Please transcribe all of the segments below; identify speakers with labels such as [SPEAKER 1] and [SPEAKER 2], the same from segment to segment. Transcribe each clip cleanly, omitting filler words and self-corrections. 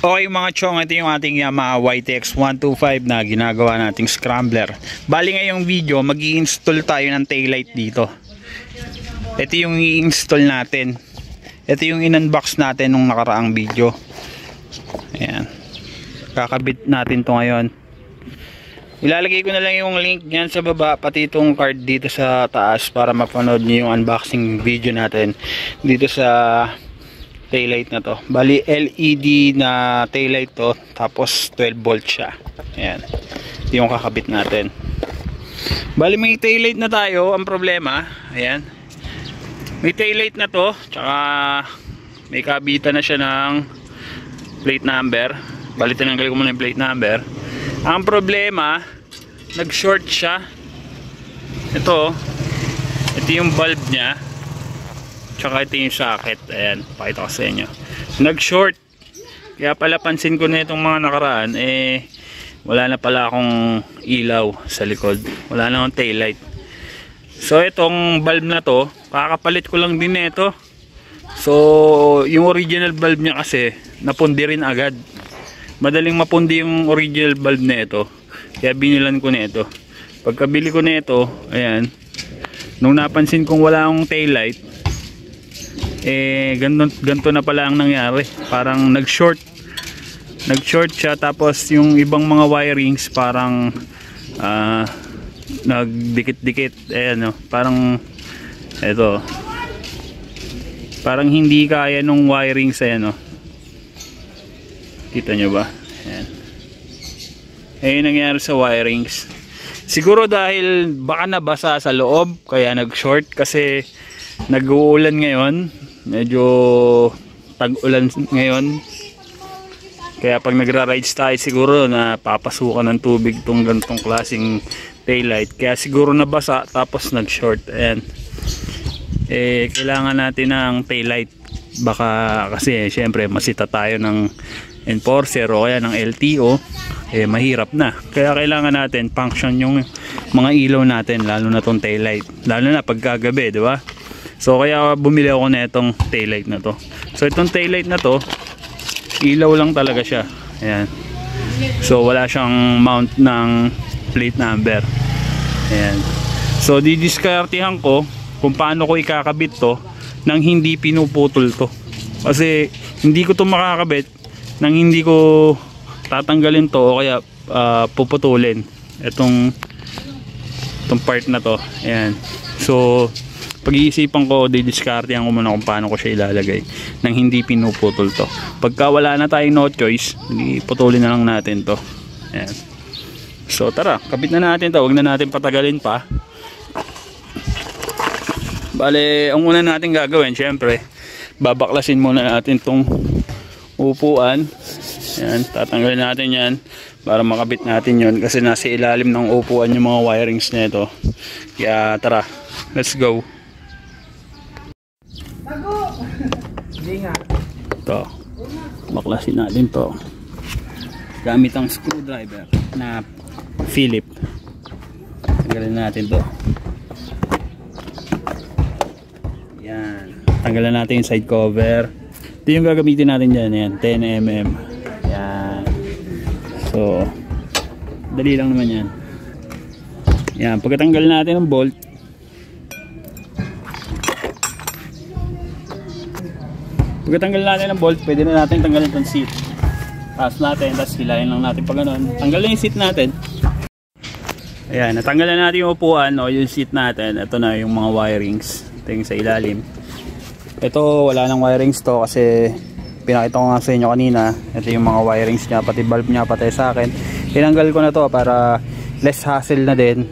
[SPEAKER 1] Okay mga chong, ito yung ating Yamaha YTX 125 na ginagawa nating scrambler. Bali ngayong video, mag-i-install tayo ng taillight dito. Ito yung i-install natin. Ito yung in-unbox natin nung nakaraang video. Ayan. Kakabit natin to ngayon. Ilalagay ko na lang yung link niyan sa baba, pati itong card dito sa taas para mapanood niyo yung unboxing video natin dito sa taillight na to. Bali LED na taillight to, tapos 12 volt siya. Ayan, yung kakabit natin. Bali may taillight na tayo. Ang problema, ayan, may taillight na to, tsaka may kabitan na siya ng plate number. Bali tinanggal ko muna yung plate number. Ang problema, nag short siya. Ito yung bulb nya, tsaka ito yung socket. Ayan, pakita ko sa inyo. Nag short. Kaya pala pansin ko na itong mga nakaraan, wala na pala akong ilaw sa likod, wala na akong taillight. So itong bulb na to, kakapalit ko lang din nito. So yung original bulb nya kasi napundi rin agad. Madaling mapundi yung original bulb na ito, kaya binilan ko na ito. Pagkabili ko na ito, ayan, nung napansin kong wala akong taillight, ganito na pala ang nangyari. Parang nag short siya, tapos yung ibang mga wirings parang nagdikit-dikit. Ayan, no? Parang ito, parang hindi kaya nung wirings. Ayan, no? Kita nyo ba? Ayan. Ayun nangyari sa wirings. Siguro dahil baka nabasa sa loob kaya nag short, kasi nag-uulan ngayon, medyo tag-ulan ngayon, kaya pag nagra-rides tayo siguro na papasukan ng tubig tong ganitong klaseng taillight, kaya siguro nabasa tapos nag-short. Ayan, kailangan natin ng taillight, baka kasi syempre masita tayo ng enforcer o kaya ng LTO, mahirap na. Kaya kailangan natin function yung mga ilaw natin, lalo na tong taillight, lalo na pagkagabi, di ba? So kaya bumili ako na itong taillight na to. So itong taillight na to, ilaw lang talaga siya. Ayan. So wala siyang mount ng plate number. Ayan. So didiskartehan ko kung paano ko ikakabit to nang hindi pinuputol to. Kasi hindi ko to makakabit nang hindi ko tatanggalin to o kaya puputulin itong part na to. Ayan. So pag-iisipan ko, didiskartehan ko muna kung paano ko siya ilalagay nang hindi pinuputol to. Pagka wala na tayong no choice, putulin na lang natin to. Ayan. So tara, kabit na natin to. Huwag na natin patagalin pa. Bale, ang una natin gagawin, syempre babaklasin muna natin tong upuan. Ayan, tatanggalin natin yan para makabit natin yon, kasi nasa ilalim ng upuan yung mga wirings na ito. Kaya tara, let's go. Ito, baklasin natin to gamit ang screwdriver na Philip. Tanggalin natin to. Yan, tanggalan natin yung side cover. Ito yung gagamitin natin dyan. Yan, 10mm. Yan. So dali lang naman yan. Yan, pagkatanggal natin ng bolt, pwede na natin tanggalin itong seat. Taas natin, tapos hilahin lang natin pag ganun. Tanggalin yung seat natin. Ayan, natanggalan natin yung upuan o yung seat natin. Ito na yung mga wirings. Ito yung sa ilalim. Ito, wala nang wirings to kasi pinakita ko nga sa inyo kanina. Ito yung mga wirings niya, pati bulb niya, pati sa akin. Tinanggal ko na to para less hassle na din.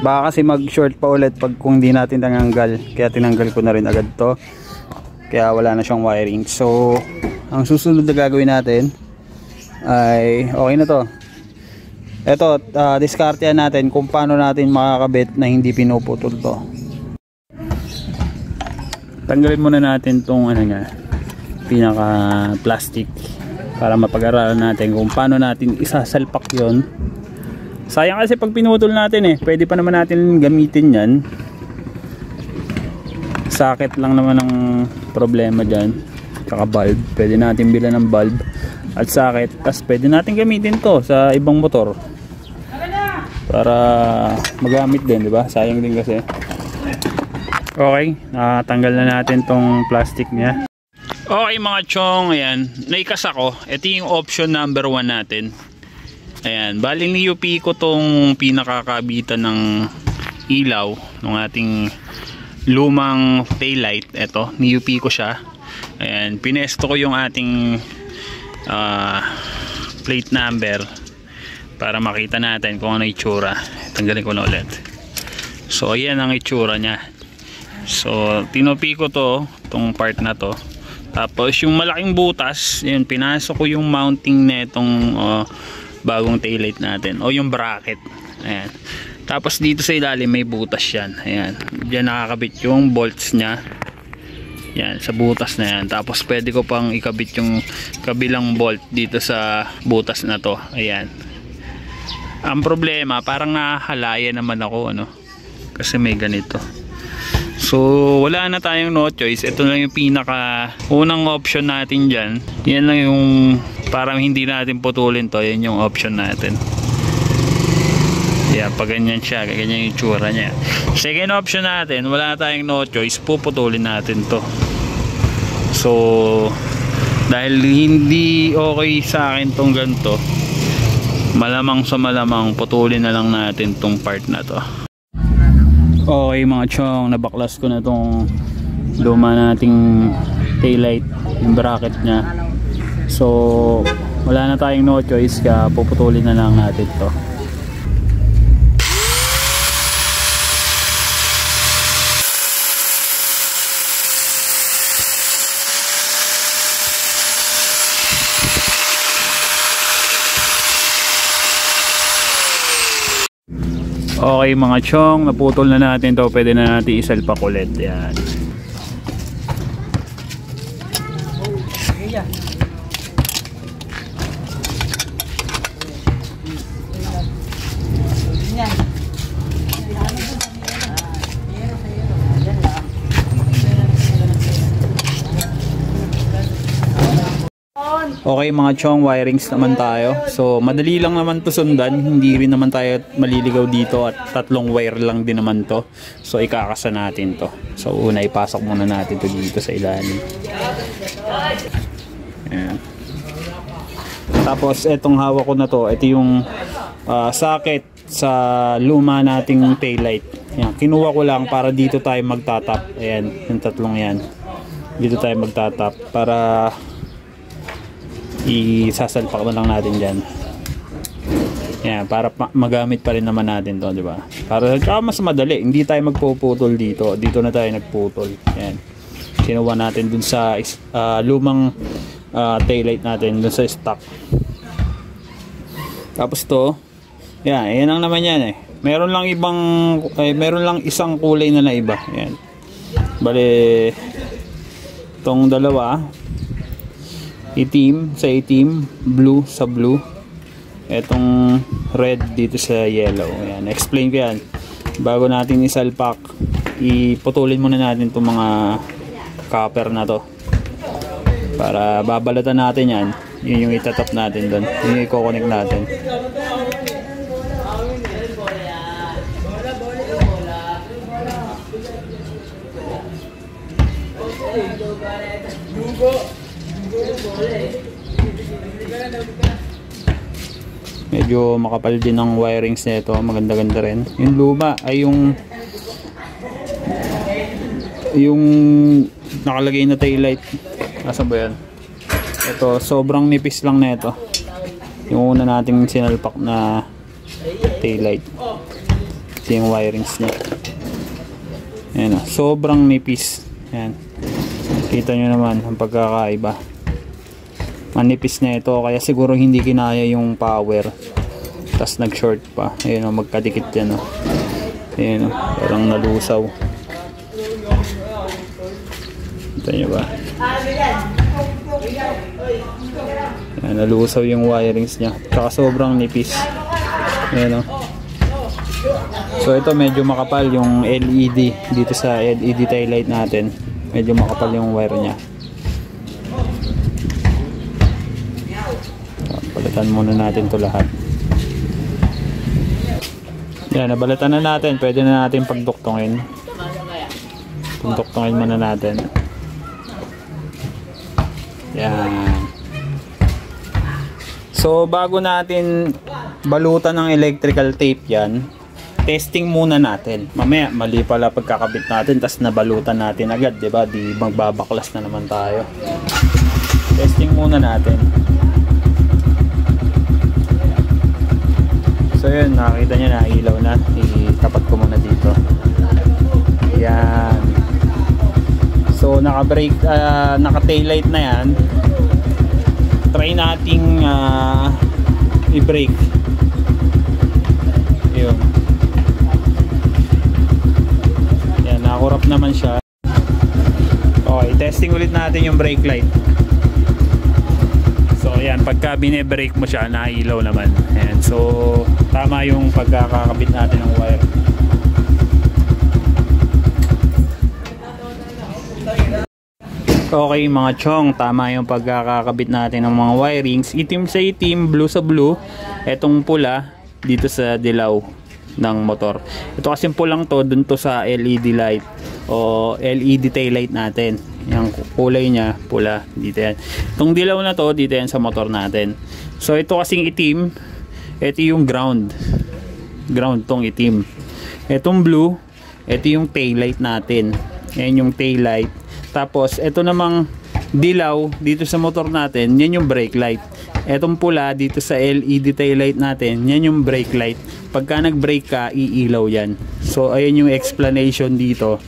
[SPEAKER 1] Baka kasi mag short pa ulit pag kung hindi natin tinanggal. Kaya tinanggal ko na rin agad to. Kaya wala na siyang wiring. So ang susunod na gagawin natin ay okay na to. Ito, diskartehan natin kung paano natin makakabit na hindi pinuputol to. Tanggalin muna natin tong ano nga, pinaka plastic, para mapag-aralan natin kung paano natin isasalpak yon. Sayang kasi pag pinutol natin, pwede pa naman natin gamitin yan. Socket lang naman ang problema dyan, tsaka bulb. Pwede natin bilan ng bulb at socket. Tapos pwede natin gamitin to sa ibang motor para magamit din, di ba? Sayang din kasi. Okay, tanggal na natin tong plastic niya. Okay mga chong, ayan, naikas ako. Ito yung option number 1 natin. Ayan, bali ni UP ko tong pinakakabitan ng ilaw ng ating lumang taillight. Ito, ni UP ko siya. Ayan, pinesto ko yung ating plate number para makita natin kung ano itsura. Tanggalin ko na ulit. So ayan ang itsura nya. So tinupi ko to, tong part na to. Tapos yung malaking butas, yun, pinasok ko yung mounting na itong bagong taillight natin o yung bracket. Ayan. Tapos dito sa ilalim may butas yan. Ayan. Diyan nakakabit yung bolts nya. Yan, sa butas na yan. Tapos pwede ko pang ikabit yung kabilang bolt dito sa butas na to. Ayan. Ang problema, parang nahahalaya naman ako, ano? Kasi may ganito. So wala na tayong no choice. Ito lang yung pinaka unang option natin dyan. Yan lang yung parang hindi natin putulin to. Yan yung option natin. Yeah, pag ganyan siya, ganyan yung tsura niya. Second option natin, wala na tayong no choice, puputulin natin to. So dahil hindi okay sa akin tong ganito, malamang sa malamang putulin na lang natin tong part na to. Okay mga chong, nabaklas ko na tong luma nating taillight, yung bracket nya. So wala na tayong no choice, kaya puputulin na lang natin to. Okay mga chong, naputol na natin to. Pwede na natin isalpak ulit. Yan. Okay mga chong, wirings naman tayo. So madali lang naman to sundan. Hindi rin naman tayo maliligaw dito at tatlong wire lang din naman to. So ikakasa natin to. So una, ipasok muna natin to dito sa ilalim. Ayan. Tapos etong hawak ko na to, ito yung socket sa luma nating taillight. Ayan. Kinuha ko lang para dito tayo magtatap. Ayan, yung tatlong yan. Dito tayo magtatap para isasalpak na lang natin dyan. Yan, para magamit pa rin naman natin to, di ba? Para mas madali, hindi tayo magpuputol dito. Dito na tayo nagputol. Yan. Kinuha natin dun sa lumang taillight natin dun sa stock. Tapos to, yan, yan ang naman yan eh. Meron lang isang kulay na iba. Yan. Bale, tong dalawa, itim sa itim, blue sa blue, etong red dito sa yellow. Ayan, explain ko yan bago natin isalpak. Iputulin muna natin itong mga copper na to para babalatan natin yan. Yun yung itatap natin doon, yun yung i-connect natin. Medyo makapal din ang wirings nito, maganda-ganda rin. Yung luma ay yung nakalagay na taillight. Nasaan ba yan? Ito, sobrang nipis lang na ito. Yung una nating sinalpak na taillight. Ito yung wirings niya. Ayan, sobrang nipis. Ayan. Kita nyo naman ang pagkakaiba. Manipis na ito, kaya siguro hindi kinaya yung power. Tapos nag short pa. Ayun o, magkadikit yan o. Ayun o, parang nalusaw. Kita nyo ba? Ayan, nalusaw yung wirings nya. Tsaka sobrang nipis. Ayun o. So ito medyo makapal yung LED. Dito sa LED taillight natin, medyo makapal yung wire nya. Palitan muna natin to lahat. Yan, nabalatan na natin. Pwede na natin pagduktongin. Pagduktongin muna natin. Yan. So bago natin balutan ng electrical tape yan, testing muna natin. Mamaya mali pala pagkakabit natin, tas nabalutan natin agad, 'di ba? Di magbabaklas na naman tayo. Testing muna natin. So yun, nakita nyo na ilaw na. Itapat ko muna dito. Yan. So naka-brake, naka-taillight na yan. Try nating i-brake. Yun. Yan, nakurap naman siya. Okay, testing ulit natin yung brake light. So yan, pagka bine-brake mo siya, nailaw naman. Ayan, so tama yung pagkakakabit natin ng wire. Okay mga chong, tama yung pagkakakabit natin ng mga wirings. Itim sa itim, blue sa blue. Etong pula dito sa dilaw ng motor. Ito kasi pulang to, dun to sa LED light o LED tail light natin. Yung kulay niya pula, dito yan. Itong dilaw na to, dito yan sa motor natin. So ito kasing itim, ito yung ground tong itim. Itong blue, ito yung tail light natin. Yan yung tail light. Tapos ito namang dilaw dito sa motor natin, yan yung brake light. Etong pula dito sa LED tail light natin, yan yung brake light. Pagka nag-brake ka, iilaw yan. So ayan yung explanation dito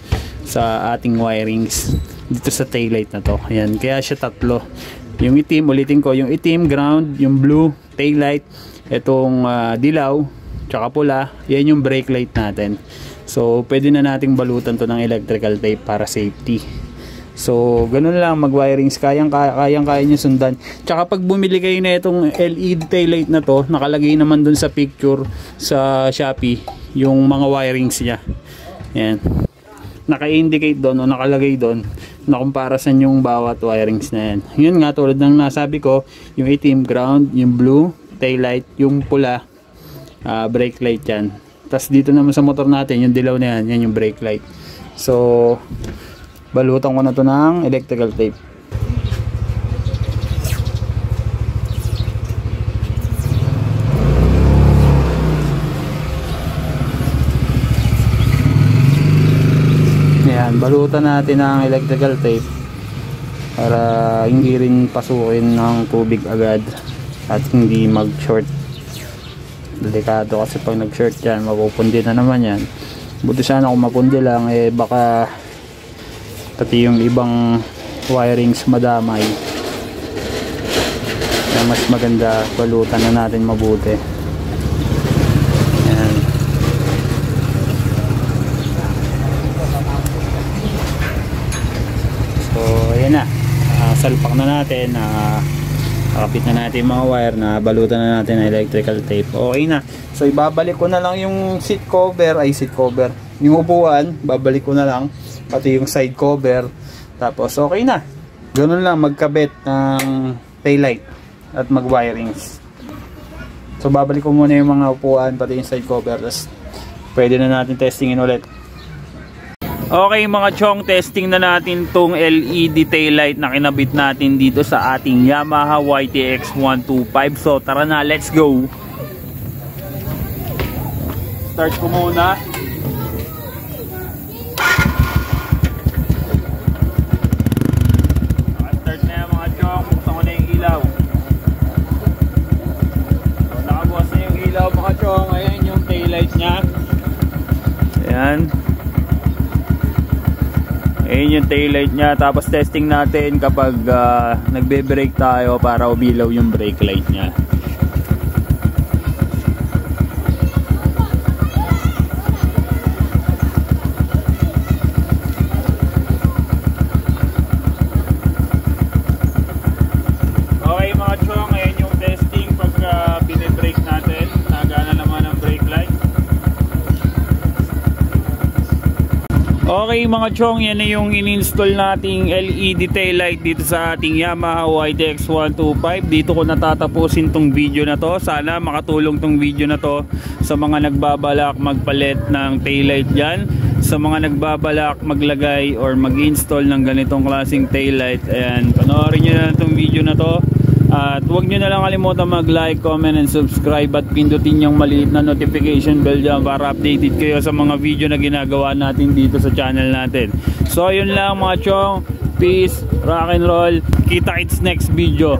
[SPEAKER 1] sa ating wirings dito sa tail light na to. Ayan, kaya siya tatlo. Yung itim, ulitin ko, yung itim ground, yung blue tail light, etong dilaw tsaka pula, yan yung brake light natin. So pwede na nating balutan to ng electrical tape para safety. So ganun lang mag-wirings, kayang-kaya nyo sundan. Tsaka pag bumili kayo na itong LED tail light na to, nakalagay naman dun sa picture sa Shopee yung mga wirings niya. Yan. Naka-indicate doon o nakalagay doon na kumparasan yung bawat wirings na yan. Yun nga, tulad ng nasabi ko, yung itim ground, yung blue tail light, yung pula brake light yan. Tapos dito naman sa motor natin, yung dilaw na yan, yan yung brake light. So balutan ko na to ng electrical tape. Yan, balutan natin ng electrical tape para hindi rin pasukin ng tubig agad at hindi mag-short. Delikado kasi pag nag-short yan, mapupundi na naman yan. Buti sana kung mapundi lang, eh baka pati yung ibang wirings madamay. Kaya mas maganda balutan na natin mabuti. Ayan. So ayan na, salpak na natin, nakapit na natin mga wire, na balutan na natin ng electrical tape. Okay na. So ibabalik ko na lang yung seat cover, yung upuan, babalik ko na lang, pati yung side cover, tapos okay na. Ganun lang magkabit ng taillight at mag-wirings. So babalik ko muna yung mga upuan, pati yung side cover, tapos pwede na natin testingin ulit. Okay mga chong, testing na natin tong LED taillight na kinabit natin dito sa ating Yamaha YTX 125. So tara na, let's go. Start ko muna. Ayan yung taillight nya. Ayan. Ayan yung taillight nya. Tapos testing natin kapag nagbe-brake tayo para umilaw yung brake light nya. Okay mga chong, ayan yung testing pag bine-brake natin. Okay mga chong, yan na yung in-install nating LED taillight dito sa ating Yamaha YTX 125. Dito ko natatapusin tong video na to. Sana makatulong tong video na to sa mga nagbabalak magpalit ng taillight dyan, sa mga nagbabalak maglagay or mag-install ng ganitong klaseng taillight. Ayan, panoorin nyo na tong video na to. At huwag nyo na lang kalimutan mag-like, comment, and subscribe at pindutin yung maliit na notification bell dyan para updated kayo sa mga video na ginagawa natin dito sa channel natin. So yun lang mga chong, peace, rock and roll, kita-kits next video.